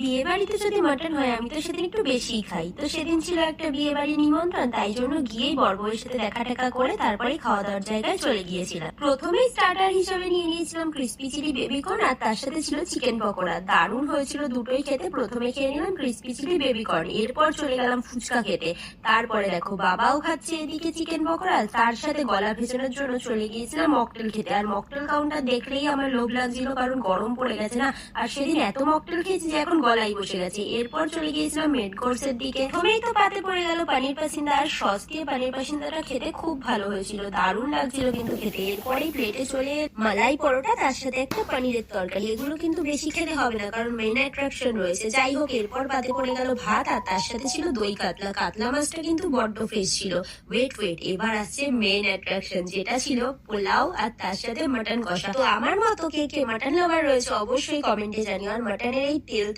বিয়ে বাড়িতে যদি মাটন হয় আমি তো সেদিন একটু বেশিই খাই। তো সেদিন ছিল একটা বিয়ে বাড়ির নিমন্ত্রণ, তাই জন্য গিয়েই বরবউয়ের সাথে দেখা টেকা করে তারপরে খাওয়া দাওয়ার জায়গায় চলে গিয়েছিলাম। প্রথমেই স্টার্টার হিসেবে নিয়ে নিয়েছিলাম ক্রিস্পি চিলি বেবিকর্ন, আর তার সাথে ছিল চিকেন পকোড়া। দারুণ হয়েছিল দুটোই খেতে। প্রথমে খেয়ে নিলাম ক্রিস্পি চিলি বেবিকর্ন, এরপর চলে গেলাম ফুচকা খেতে। তারপরে দেখো বাবাও খাচ্ছে এদিকে চিকেন পকোড়া, তার সাথে গলা ভেজানোর জন্য চলে গিয়েছিলাম মকটেল খেতে। আর মকটেল কাউন্টার দেখলেই আমার লোভ লাগছিল, কারণ গরম পড়ে গেছে না। আর সেদিন এত মকটেল খেয়েছি যে এখন গলাই বসে গেছে। এরপর চলে গিয়েছিলাম মেড কোর্সের দিকে। প্রথমেই তো পাতে পড়ে গেল পানির পাসিন্দা, আর সস দিয়ে পানির পাসিন্দাটা খেতে খুব ভালো হয়েছিল, দারুণ লাগছিল কিন্তু খেতে। এরপরেই প্লেটে চলে মালাই পরোটা, তার সাথে একটা পনিরের তরকারি। এগুলো কিন্তু বেশি খেতে হবে না, কারণ মেইন অ্যাট্রাকশন রয়েছে। যাই হোক, এরপর পাতে পড়ে গেল ভাত, আর তার সাথে ছিল দই কাতলা। কাতলা মাছটা কিন্তু বড্ড ফ্রেশ ছিল। ওয়েট, এবার আসছে মেইন অ্যাট্রাকশন, যেটা ছিল পোলাও আর তার সাথে মাটন কষা। তো আমার মতো কে কে মাটন লাভার রয়েছে অবশ্যই কমেন্টে জানিও। আর মাটনের এই তেল